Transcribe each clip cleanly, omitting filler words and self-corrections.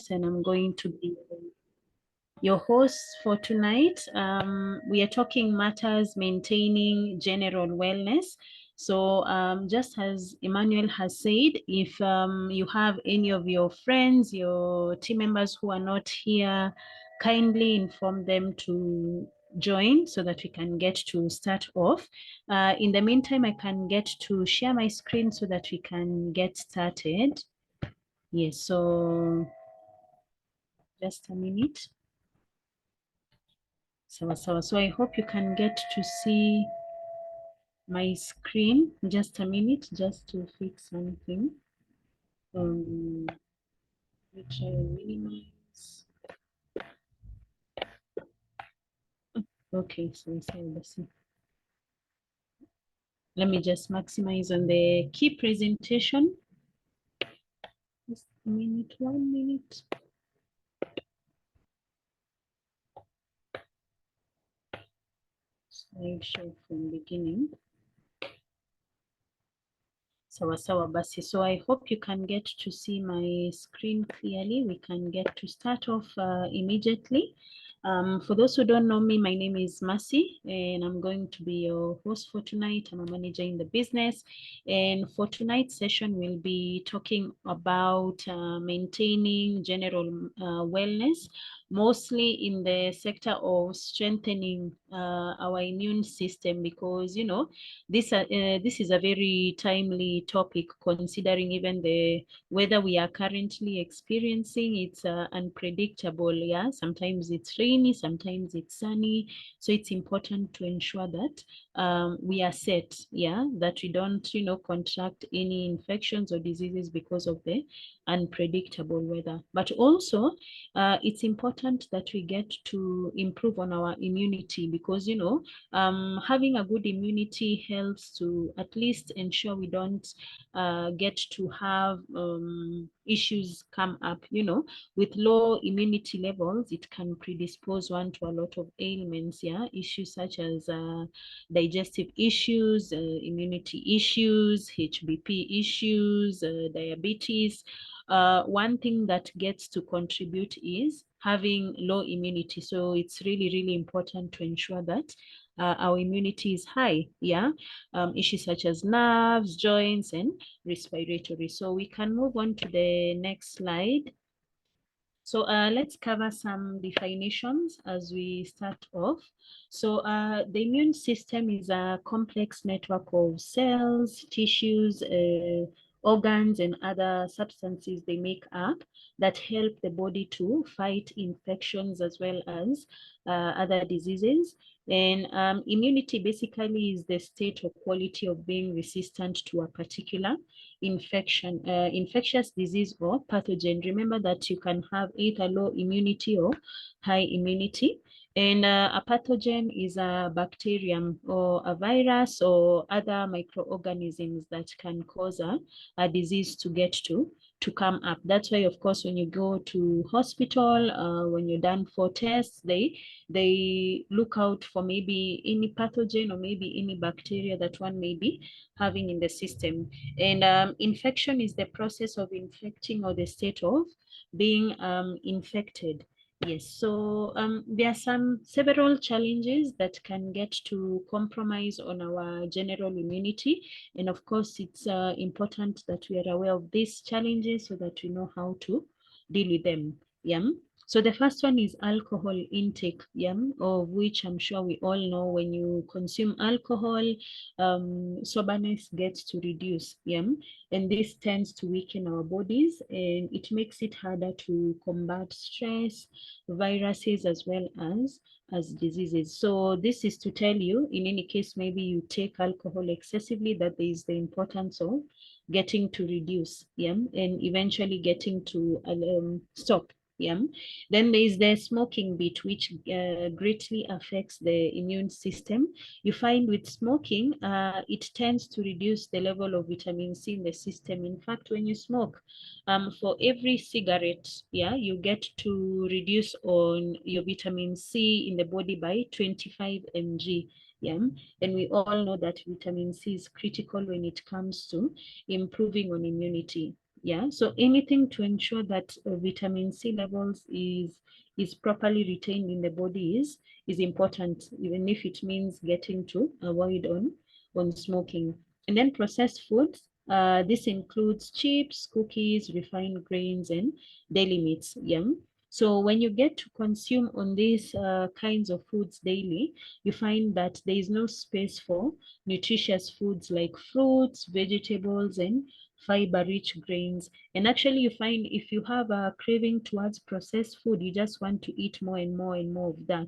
Business, and I'm going to be your host for tonight. We are talking matters maintaining general wellness. So just as Emmanuel has said, if you have any of your friends, your team members who are not here, kindly inform them to join so that we can get to start off. In the meantime, I can get to share my screen so that we can get started. Yes, so just a minute. So I hope you can get to see my screen. Just a minute, just to fix something. Which I minimize. Okay, so let's see. Let me just maximize on the key presentation. Just a minute, 1 minute. Slideshow from beginning. Sawa basi. So I hope you can get to see my screen clearly. We can get to start off immediately. For those who don't know me, my name is Mercy, and I'm going to be your host for tonight. I'm a manager in the business. And for tonight's session, we'll be talking about maintaining general wellness, mostly in the sector of strengthening our immune system, because, you know, this is a very timely topic, considering even the weather we are currently experiencing. It's unpredictable. Yeah, sometimes it's rainy, sometimes it's sunny. So it's important to ensure that we are set. Yeah, that we don't, you know, contract any infections or diseases because of the unpredictable weather. But also, it's important that we get to improve on our immunity, because, you know, having a good immunity helps to at least ensure we don't get to have issues come up. You know, with low immunity levels, it can predispose one to a lot of ailments. Yeah, issues such as digestive issues, immunity issues, HBP issues, diabetes. One thing that gets to contribute is having low immunity. So it's really, really important to ensure that our immunity is high. Yeah, issues such as nerves, joints, and respiratory. So we can move on to the next slide. So let's cover some definitions as we start off. So the immune system is a complex network of cells, tissues, organs, and other substances they make up that help the body to fight infections as well as other diseases. And immunity basically is the state or quality of being resistant to a particular infectious disease or pathogen. Remember that you can have either low immunity or high immunity. And a pathogen is a bacterium or a virus or other microorganisms that can cause a disease to get to come up. That's why, of course, when you go to hospital, when you're done for tests, they look out for maybe any pathogen or maybe any bacteria that one may be having in the system. And infection is the process of infecting or the state of being infected. Yes, so there are several challenges that can get to compromise on our general immunity. And of course, it's important that we are aware of these challenges so that we know how to deal with them. Yeah. So the first one is alcohol intake, yeah, of which I'm sure we all know when you consume alcohol, soberness gets to reduce, yeah, and this tends to weaken our bodies, and it makes it harder to combat stress, viruses, as well as diseases. So this is to tell you, in any case, maybe you take alcohol excessively, that there is the importance of getting to reduce, yeah, and eventually getting to stop. Yeah. Then there is the smoking bit, which greatly affects the immune system. You find with smoking, it tends to reduce the level of vitamin C in the system. In fact, when you smoke, for every cigarette, yeah, you get to reduce on your vitamin C in the body by 25 mg. Yeah, and we all know that vitamin C is critical when it comes to improving on immunity. Yeah, so anything to ensure that vitamin C levels is properly retained in the body is important, even if it means getting to avoid on smoking. And then processed foods, this includes chips, cookies, refined grains, and daily meats. Yeah. So when you get to consume on these kinds of foods daily, you find that there is no space for nutritious foods like fruits, vegetables, and fiber-rich grains. And actually, you find if you have a craving towards processed food, you just want to eat more and more and more of that.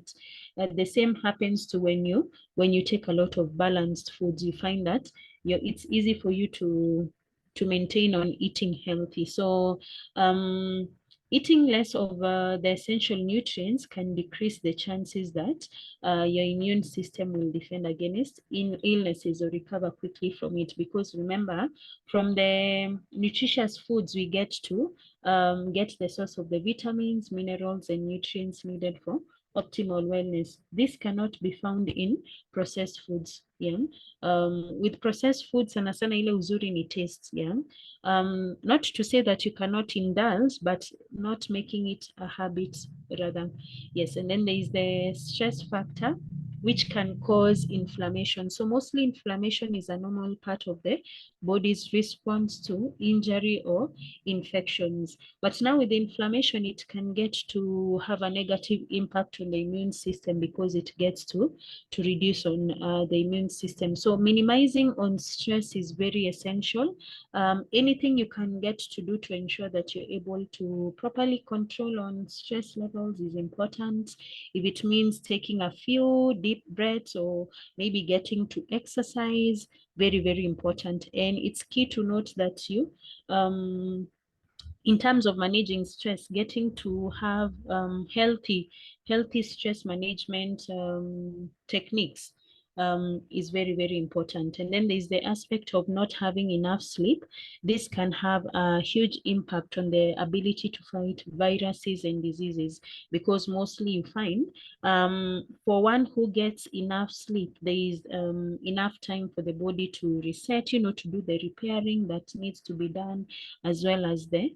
The same happens to when you take a lot of balanced foods. You find that it's easy for you to maintain on eating healthy. So eating less of the essential nutrients can decrease the chances that your immune system will defend against illnesses or recover quickly from it. Because remember, from the nutritious foods, we get to get the source of the vitamins, minerals, and nutrients needed for optimal wellness. This cannot be found in processed foods. Yeah. With processed foods, sana sana ile uzuri ni taste. Yeah. Not to say that you cannot indulge, but not making it a habit rather. Yes. And then there is the stress factor, which can cause inflammation. So mostly inflammation is a normal part of the body's response to injury or infections. But now with inflammation, it can get to have a negative impact on the immune system because it gets to reduce on the immune system. So minimizing on stress is very essential. Anything you can get to do to ensure that you're able to properly control on stress levels is important. If it means taking a few deep breaths or maybe getting to exercise, very, very important. And it's key to note that you, in terms of managing stress, getting to have healthy stress management techniques is very, very important. And then there's the aspect of not having enough sleep. This can have a huge impact on the ability to fight viruses and diseases, because mostly you find for one who gets enough sleep, there is enough time for the body to reset, to do the repairing that needs to be done, as well as the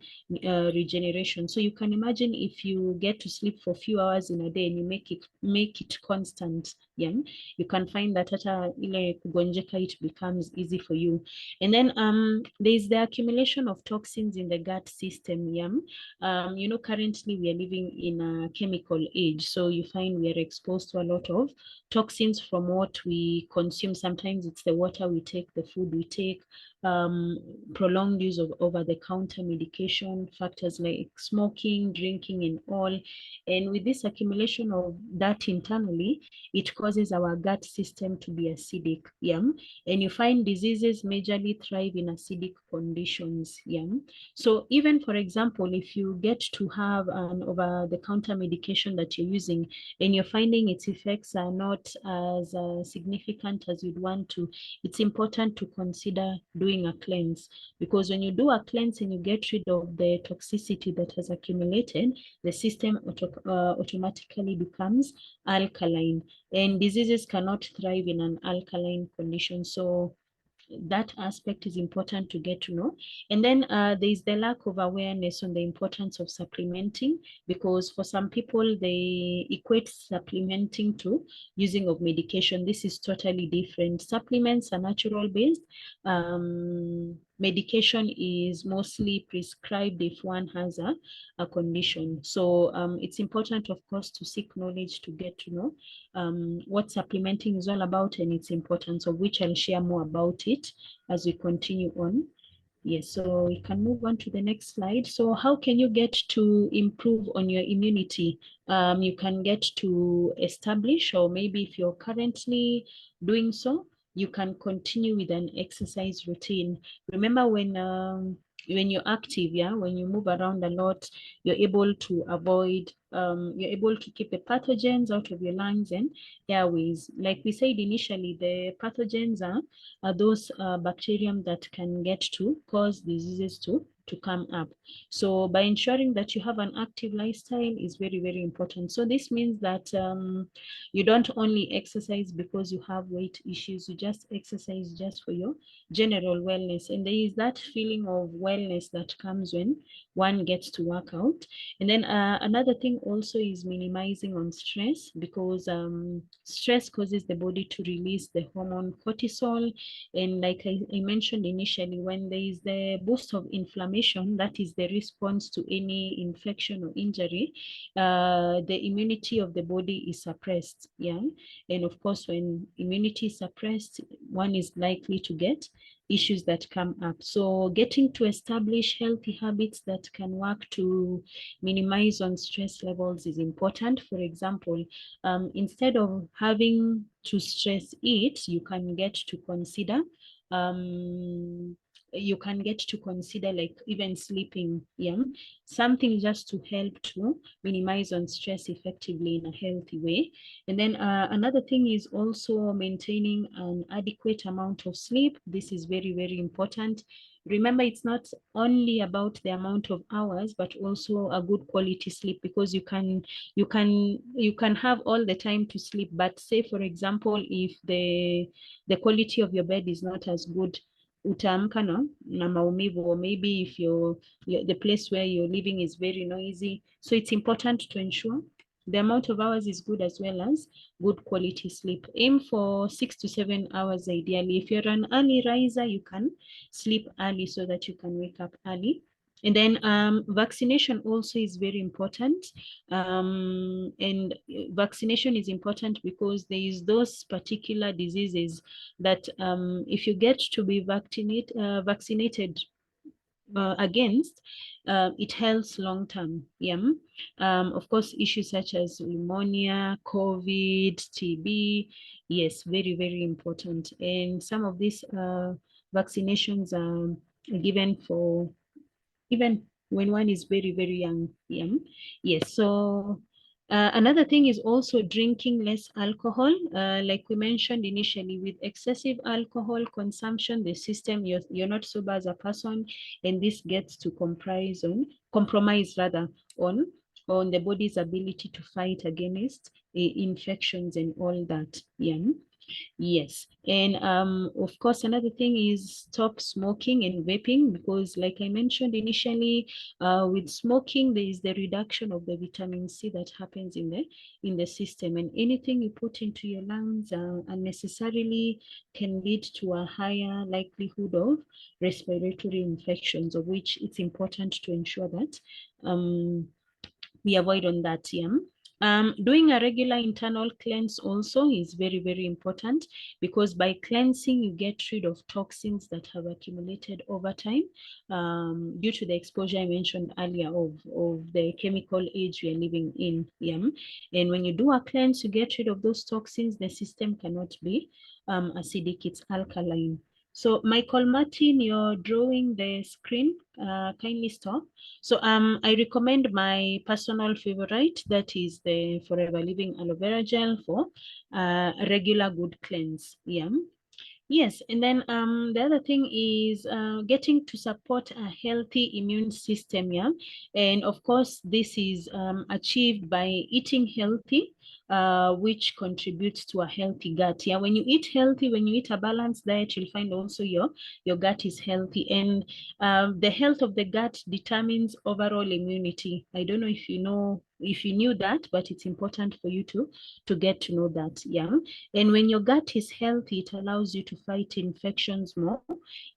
regeneration. So you can imagine if you get to sleep for a few hours in a day and you make it constant, yeah, you can find that hata ile kugonjeka, it becomes easy for you. And then there's the accumulation of toxins in the gut system. Yeah. Currently we are living in a chemical age, so you find we are exposed to a lot of toxins from what we consume. Sometimes it's the water we take, the food we take, prolonged use of over-the-counter medication, factors like smoking, drinking, and all. And with this accumulation of that internally, it causes our gut system to be acidic. Yeah. And you find diseases majorly thrive in acidic conditions. Yeah. So even, for example, if you get to have an over-the-counter medication that you're using and you're finding its effects are not as significant as you'd want to, it's important to consider doing a cleanse, because when you do a cleanse and you get rid of the toxicity that has accumulated, the system automatically becomes alkaline, and diseases cannot thrive in an alkaline condition. So that aspect is important to get to know. And then there is the lack of awareness on the importance of supplementing, because for some people they equate supplementing to using of medication. This is totally different. Supplements are natural based. Medication is mostly prescribed if one has a condition. So it's important, of course, to seek knowledge to get to know what supplementing is all about and its importance, of which I'll share more about it as we continue on. Yes, so we can move on to the next slide. So how can you get to improve on your immunity? You can get to establish, or maybe if you're currently doing so, you can continue with an exercise routine. Remember, when you're active, yeah, when you move around a lot, you're able to avoid you're able to keep the pathogens out of your lungs and airways. Like we said initially, the pathogens are those bacterium that can get to cause diseases to come up. So by ensuring that you have an active lifestyle is very, very important. So this means that you don't only exercise because you have weight issues, you just exercise just for your general wellness. And there is that feeling of wellness that comes when one gets to work out. And then another thing also is minimizing on stress, because stress causes the body to release the hormone cortisol. And like I mentioned initially, when there is the boost of inflammation, that is the response to any infection or injury, the immunity of the body is suppressed. Yeah. And of course, when immunity is suppressed, one is likely to get issues that come up. So getting to establish healthy habits that can work to minimize on stress levels is important. For example, instead of having to stress eat, you can get to consider like even sleeping, yeah, something just to help to minimize on stress effectively in a healthy way. And then another thing is also maintaining an adequate amount of sleep. This is very, very important. Remember, it's not only about the amount of hours, but also a good quality sleep, because you can have all the time to sleep, but say for example, if the quality of your bed is not as good, utaamka na maumivu, or maybe if the place where you're living is very noisy. So it's important to ensure the amount of hours is good, as well as good quality sleep. Aim for 6 to 7 hours ideally. If you're an early riser, you can sleep early so that you can wake up early. And then vaccination also is very important. And vaccination is important because there is those particular diseases that if you get to be vaccinated against, it helps long term. Yeah. Of course, issues such as pneumonia, COVID, TB, yes, very, very important. And some of these vaccinations are given for even when one is very, very young. Yeah. Yes. So another thing is also drinking less alcohol. Like we mentioned initially, with excessive alcohol consumption, the system, you're not sober as a person, and this gets to compromise rather on the body's ability to fight against infections and all that. Yeah. Yes. And of course, another thing is stop smoking and vaping, because like I mentioned initially, with smoking, there is the reduction of the vitamin C that happens in the system, and anything you put into your lungs unnecessarily can lead to a higher likelihood of respiratory infections, of which it's important to ensure that we avoid on that. Yeah. Doing a regular internal cleanse also is very, very important, because by cleansing, you get rid of toxins that have accumulated over time due to the exposure I mentioned earlier of the chemical age we are living in. Yeah. And when you do a cleanse, you get rid of those toxins. The system cannot be acidic, it's alkaline. So Michael Martin, you're drawing the screen, kindly stop. So I recommend my personal favorite, that is the Forever Living aloe vera gel for a regular good cleanse. Yeah. Yes, and then the other thing is getting to support a healthy immune system, yeah. And of course, this is achieved by eating healthy, which contributes to a healthy gut. Yeah, when you eat healthy, when you eat a balanced diet, you'll find also your gut is healthy, and the health of the gut determines overall immunity. I don't know if you knew that, but it's important for you to get to know that. Yeah. And when your gut is healthy, it allows you to fight infections more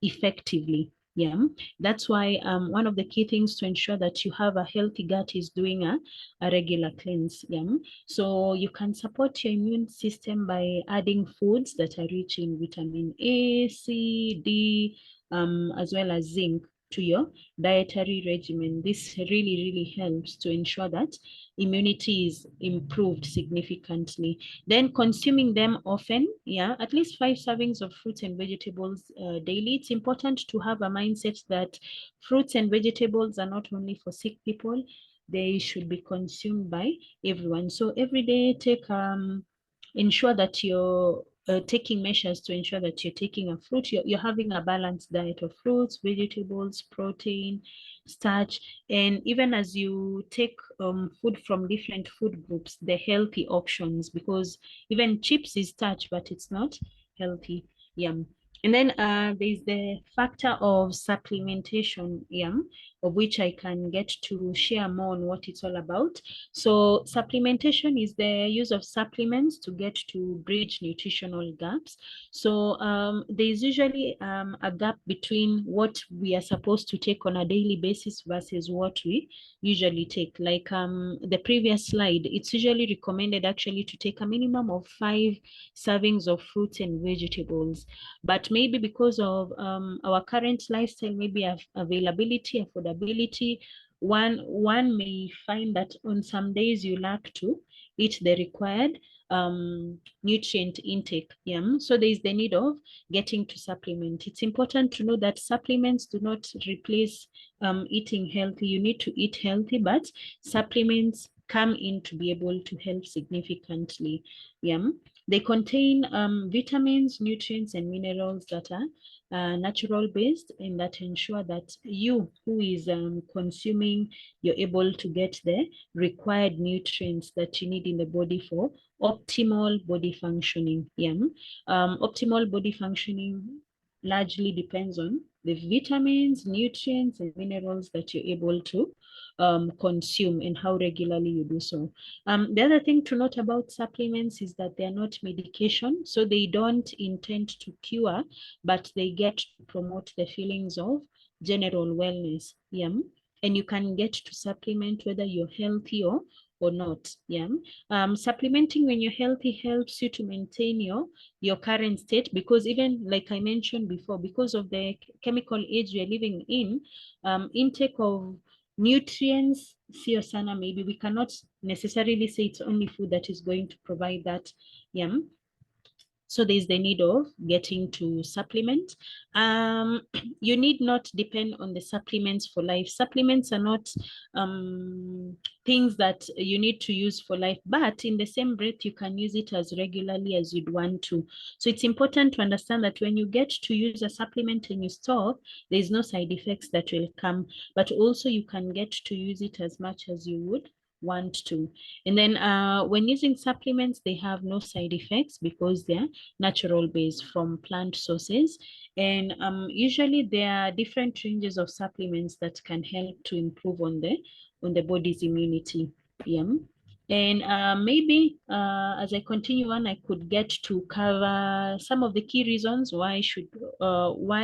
effectively. Yeah, that's why one of the key things to ensure that you have a healthy gut is doing a regular cleanse. Yeah, so you can support your immune system by adding foods that are rich in vitamin A, C, D, as well as zinc to your dietary regimen. This really, really helps to ensure that immunity is improved significantly. Then consuming them often, yeah, at least 5 servings of fruits and vegetables daily. It's important to have a mindset that fruits and vegetables are not only for sick people. they should be consumed by everyone. So every day ensure that you're taking measures to ensure that you're taking a fruit, you're having a balanced diet of fruits, vegetables, protein, starch, and even as you take food from different food groups, the healthy options, because even chips is starch, but it's not healthy. Yeah. And then there's the factor of supplementation, of which I can get to share more on what it's all about. So supplementation is the use of supplements to get to bridge nutritional gaps. So there's usually a gap between what we are supposed to take on a daily basis versus what we usually take. Like the previous slide, it's usually recommended actually to take a minimum of 5 servings of fruits and vegetables. But maybe because of our current lifestyle, maybe availability, affordability, one may find that on some days you lack to eat the required nutrient intake. So there is the need of getting to supplement. It's important to know that supplements do not replace eating healthy. You need to eat healthy, but supplements come in to be able to help significantly. They contain vitamins, nutrients, and minerals that are natural based, and that ensure that you who is consuming, you're able to get the required nutrients that you need in the body for optimal body functioning. Optimal body functioning largely depends on the vitamins, nutrients, and minerals that you're able to consume and how regularly you do so. The other thing to note about supplements is that they're not medication, so they don't intend to cure, but they get to promote the feelings of general wellness. And you can get to supplement whether you're healthy or not. Supplementing when you're healthy helps you to maintain your current state, because even like I mentioned before, because of the chemical age we're living in, intake of nutrients, sio sana, maybe we cannot necessarily say it's only food that is going to provide that. So there's the need of getting to supplement. You need not depend on the supplements for life. Supplements are not things that you need to use for life, but in the same breath, you can use it as regularly as you'd want to. So it's important to understand that when you get to use a supplement and you stop, there's no side effects that will come, but also you can get to use it as much as you would want to. And then when using supplements, they have no side effects because they're natural based from plant sources. And usually there are different ranges of supplements that can help to improve on the body's immunity. And maybe as I continue on, I could get to cover some of the key reasons why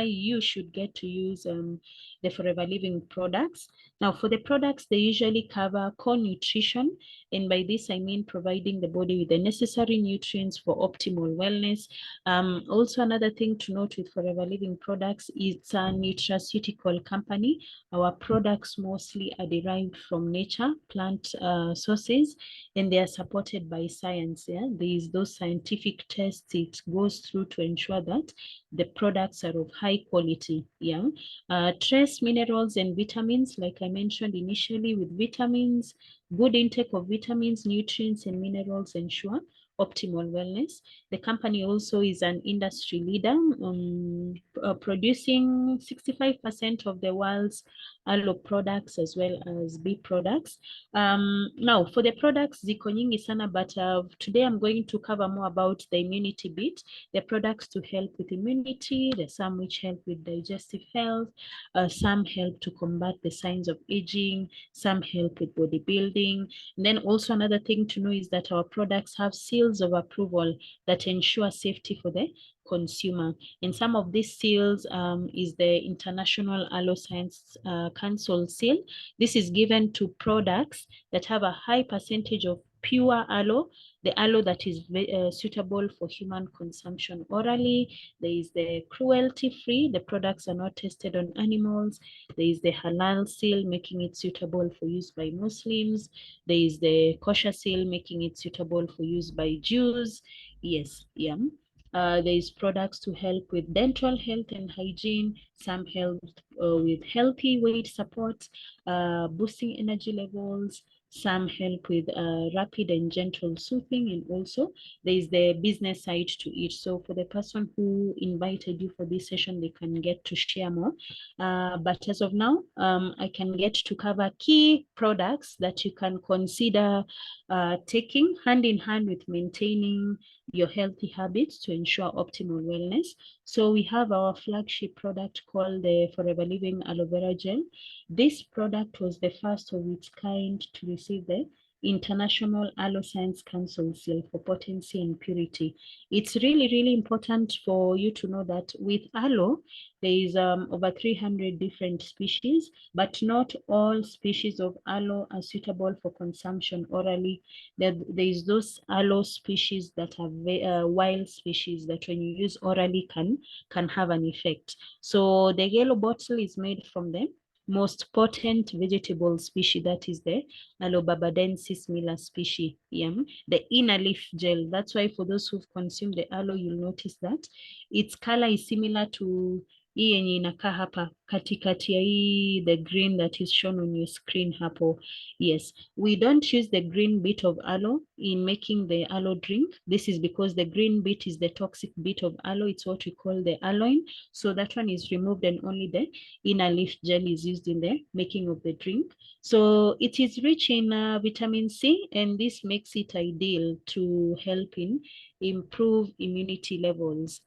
you should get to use the Forever Living products. Now, for the products, they usually cover core nutrition, and by this I mean providing the body with the necessary nutrients for optimal wellness. Also, another thing to note with Forever Living products, it's a nutraceutical company. Our products mostly are derived from nature, plant sources, and they are supported by science. There is those scientific tests it goes through to ensure that the products are of high quality. Trace minerals and vitamins, like I mentioned initially, with vitamins, good intake of vitamins, nutrients, and minerals ensure optimal wellness. The company also is an industry leader, producing 65% of the world's aloe products as well as bee products. Now, for the products, ziko nyingi sana, but today I'm going to cover more about the immunity bit, the products to help with immunity, the some which help with digestive health, some help to combat the signs of aging, some help with bodybuilding. And then also another thing to know is that our products have seals of approval that ensure safety for the consumer. And some of these seals is the International Aloe Science Council seal. This is given to products that have a high percentage of pure aloe, the aloe that is suitable for human consumption orally. There is the cruelty-free, the products are not tested on animals. There is the halal seal, making it suitable for use by Muslims. There is the kosher seal, making it suitable for use by Jews. Yes, There is products to help with dental health and hygiene. Some help with healthy weight support, boosting energy levels. Some help with rapid and gentle soothing, and also there is the business side to it. So for the person who invited you for this session, they can get to share more. But as of now, I can get to cover key products that you can consider taking hand in hand with maintaining your healthy habits to ensure optimal wellness. So we have our flagship product called the Forever Living Aloe Vera Gel. This product was the first of its kind to receive the International Aloe Science Council seal for potency and purity. It's really, really important for you to know that with aloe, there is over 300 different species, but not all species of aloe are suitable for consumption orally. There is those aloe species that are wild species that when you use orally can have an effect. So the yellow bottle is made from them most potent vegetable species, that is the Aloe miller species. The inner leaf gel. That's why for those who've consumed the aloe, you'll notice that its color is similar to hii yenye inakaa hapa katikati ya hii the green that is shown on your screen hapo. Yes, we don't use the green bit of aloe in making the aloe drink. This is because the green bit is the toxic bit of aloe. It's what we call the aloin. So that one is removed and only the inner leaf gel is used in the making of the drink. So it is rich in vitamin C, and this makes it ideal to help in improve immunity levels.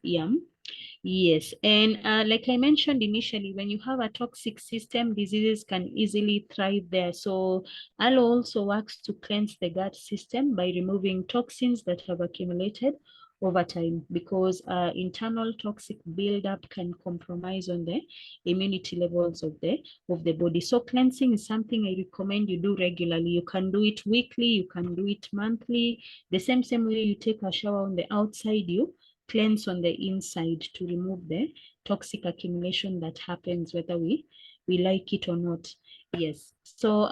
Yes, and like I mentioned initially, when you have a toxic system, diseases can easily thrive there. So aloe also works to cleanse the gut system by removing toxins that have accumulated over time, because internal toxic buildup can compromise on the immunity levels of the body. So cleansing is something I recommend you do regularly. You can do it weekly, you can do it monthly. The same way you take a shower on the outside, you cleanse on the inside to remove the toxic accumulation that happens whether we like it or not. Yes. So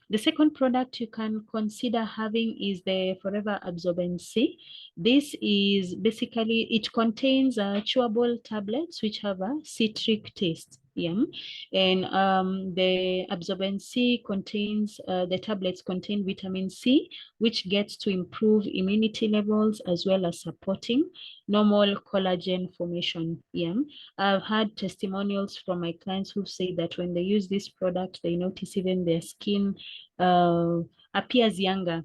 the second product you can consider having is the Forever Absorbent C. This is basically, it contains chewable tablets which have a citric taste. And the Absorbent C contains, the tablets contain vitamin C, which gets to improve immunity levels as well as supporting normal collagen formation. I've had testimonials from my clients who say that when they use this product, they notice even their skin appears younger.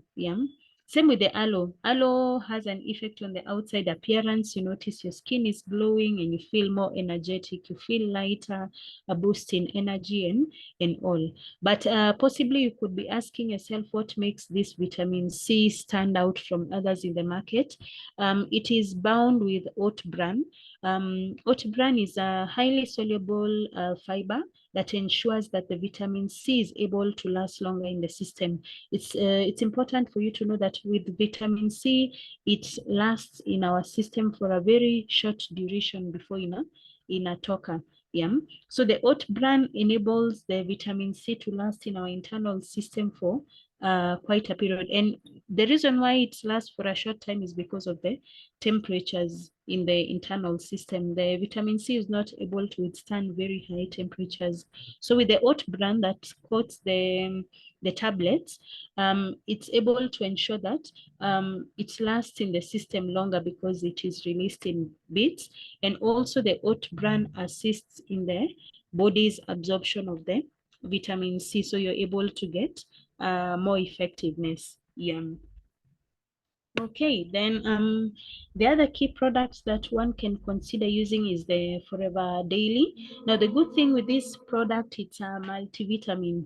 Same with the aloe. Aloe has an effect on the outside appearance. You notice your skin is glowing and you feel more energetic. You feel lighter, a boost in energy and all. But possibly you could be asking yourself what makes this vitamin C stand out from others in the market. It is bound with oat bran. Oat bran is a highly soluble fiber that ensures that the vitamin C is able to last longer in the system. It's important for you to know that with vitamin C, it lasts in our system for a very short duration before inatoka. So the oat bran enables the vitamin C to last in our internal system for quite a period. And the reason why it lasts for a short time is because of the temperatures in the internal system. The vitamin C is not able to withstand very high temperatures. So with the oat bran that coats the tablets, it's able to ensure that it lasts in the system longer because it is released in bits. And also the oat bran assists in the body's absorption of the vitamin C. So you're able to get more effectiveness. Okay, then the other key products that one can consider using is the Forever Daily. Now, the good thing with this product, it's a multivitamin.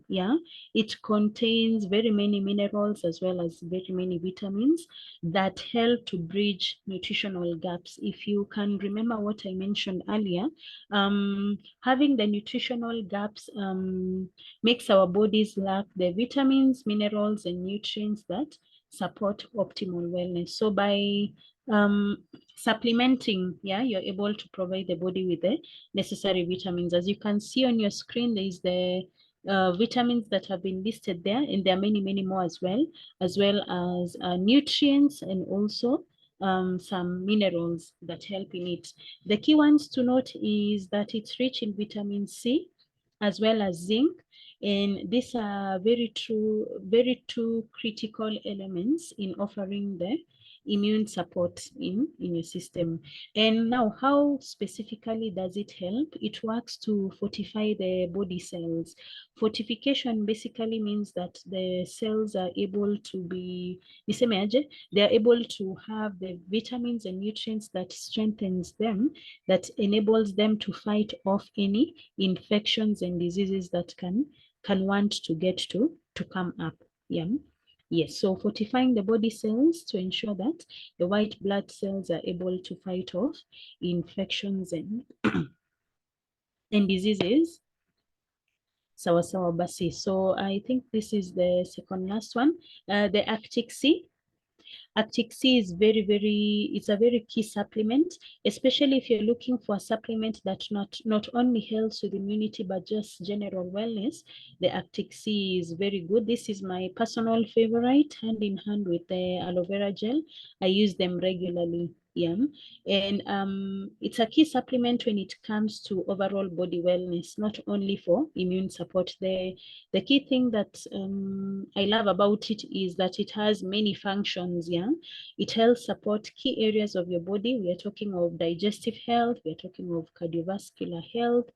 It contains very many minerals as well as very many vitamins that help to bridge nutritional gaps. If you can remember what I mentioned earlier, having the nutritional gaps makes our bodies lack the vitamins, minerals, and nutrients that support optimal wellness. So by supplementing, you're able to provide the body with the necessary vitamins. As you can see on your screen, there is the vitamins that have been listed there, and there are many more as well as nutrients and also some minerals that help in it. The key ones to note is that it's rich in vitamin C as well as zinc. And these are very two critical elements in offering the immune support in your system. And now, how specifically does it help? It works to fortify the body cells. Fortification basically means that the cells are able to be, they are able to have the vitamins and nutrients that strengthens them, that enables them to fight off any infections and diseases that can want to get to come up. Yeah. Yes, so fortifying the body cells to ensure that the white blood cells are able to fight off infections and and diseases. Sawa sawa basi. So I think this is the second last one. The Arctic Sea. Arctic Sea is it's a very key supplement, especially if you're looking for a supplement that not only helps with immunity, but just general wellness. The Arctic Sea is very good. This is my personal favorite, hand in hand with the aloe vera gel. I use them regularly. Yeah. And it's a key supplement when it comes to overall body wellness, not only for immune support. The key thing that I love about it is that it has many functions. Yeah, it helps support key areas of your body. We are talking of digestive health. We are talking of cardiovascular health,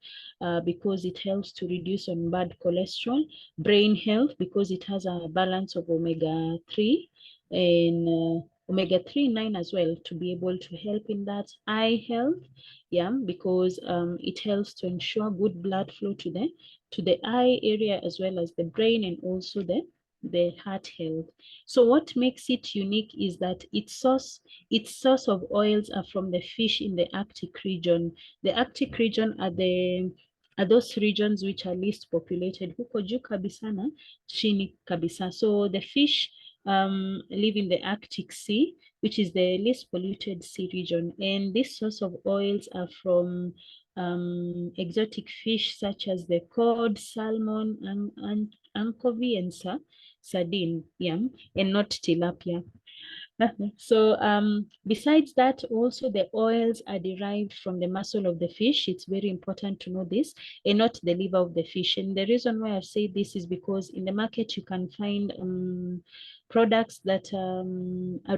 because it helps to reduce on bad cholesterol. Brain health, because it has a balance of omega-3 and omega-3 9 as well, to be able to help in that. Eye health, yeah, because it helps to ensure good blood flow to the eye area as well as the brain, and also the heart health. So what makes it unique is that its source of oils are from the fish in the Arctic region. The Arctic region are those regions which are least populated, huko juu kabisa na chini kabisa. So the fish live in the Arctic Sea, which is the least polluted sea region. And this source of oils are from exotic fish such as the cod, salmon, and anchovy, and sardine, yeah, and not tilapia. So besides that, also the oils are derived from the muscle of the fish. It's very important to know this, and not the liver of the fish. And the reason why I say this is because in the market you can find products that are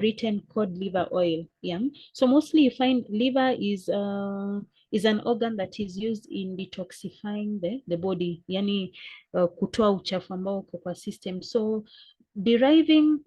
written cod liver oil. Yeah. So mostly you find liver is an organ that is used in detoxifying the body, yani kutoa uchafu ambao uko kwa system. So deriving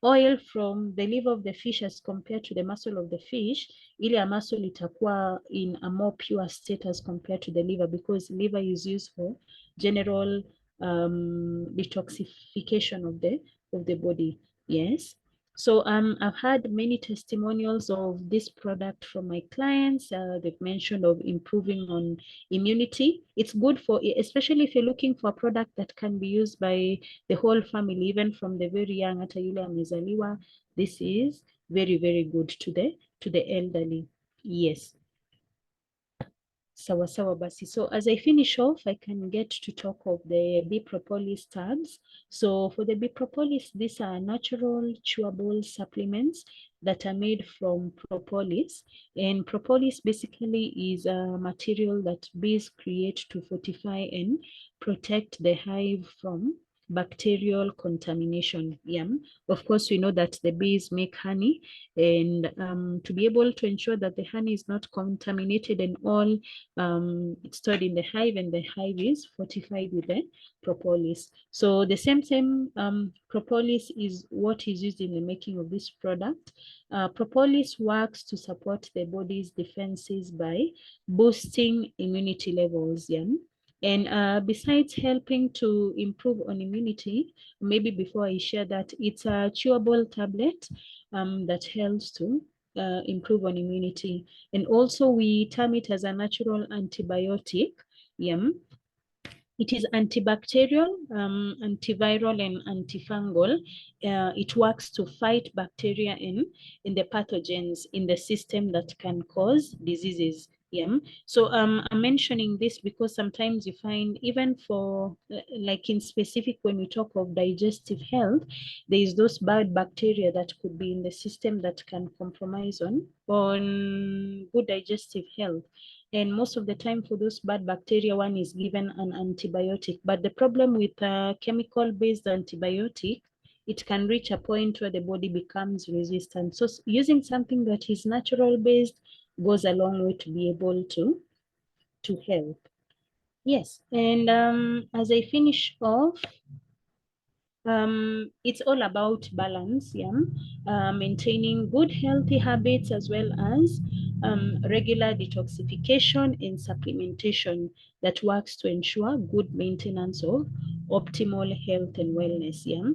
oil from the liver of the fish as compared to the muscle of the fish, ile ya muscle itakuwa in a more pure state as compared to the liver, because liver is used for general detoxification of the body. Yes. So I've had many testimonials of this product from my clients. They've mentioned of improving on immunity. It's good for, especially if you're looking for a product that can be used by the whole family, even from the very young, hata yule amezaliwa. This is very, very good to the elderly. Yes. Sawa sawa basi. So as I finish off, I can get to talk of the bee propolis tabs. So for the bee propolis, these are natural chewable supplements that are made from propolis. And propolis basically is a material that bees create to fortify and protect the hive from bacterial contamination. Yeah. Of course, we know that the bees make honey, and to be able to ensure that the honey is not contaminated and all it's stored in the hive, and the hive is fortified with the propolis. So the same propolis is what is used in the making of this product. Propolis works to support the body's defenses by boosting immunity levels. Yeah. And besides helping to improve on immunity, maybe before I share that, it's a chewable tablet that helps to improve on immunity. And also we term it as a natural antibiotic. Yeah. It is antibacterial, antiviral, and antifungal. It works to fight bacteria in the pathogens in the system that can cause diseases. Yeah. So I'm mentioning this because sometimes you find even for like in specific when we talk of digestive health, there is those bad bacteria that could be in the system that can compromise on good digestive health. And most of the time for those bad bacteria, one is given an antibiotic. But the problem with a chemical-based antibiotic, it can reach a point where the body becomes resistant. So using something that is natural based goes a long way to be able to help. Yes, and as I finish off, it's all about balance, yeah. Maintaining good healthy habits as well as regular detoxification and supplementation that works to ensure good maintenance of optimal health and wellness, yeah.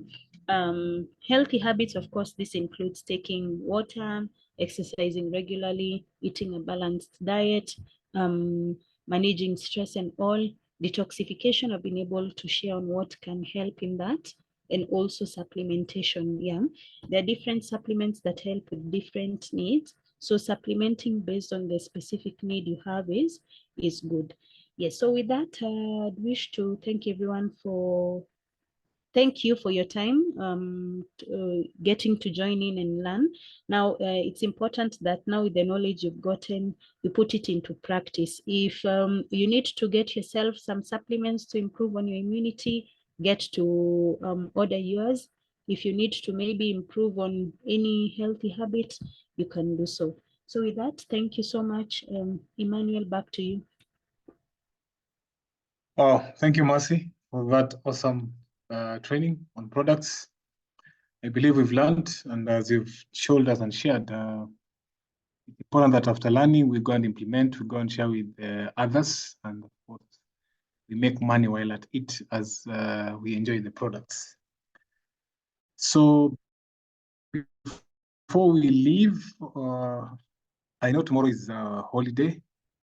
Healthy habits, of course, this includes taking water, exercising regularly, eating a balanced diet, managing stress and all. Detoxification, I've been able to share on what can help in that, and also supplementation. Yeah, there are different supplements that help with different needs. So supplementing based on the specific need you have is good. Yes, so with that, I'd wish to thank everyone thank you for your time, getting to join in and learn. Now, it's important that now with the knowledge you've gotten, you put it into practice. If you need to get yourself some supplements to improve on your immunity, get to order yours. If you need to maybe improve on any healthy habits, you can do so. So with that, thank you so much. Emmanuel, back to you. Oh, thank you, Mercy, for that awesome training on products. I believe we've learned, and as you've showed us and shared, it's important that after learning, we go and implement, we go and share with others, and of course, we make money while at it as we enjoy the products. So before we leave, I know tomorrow is a holiday,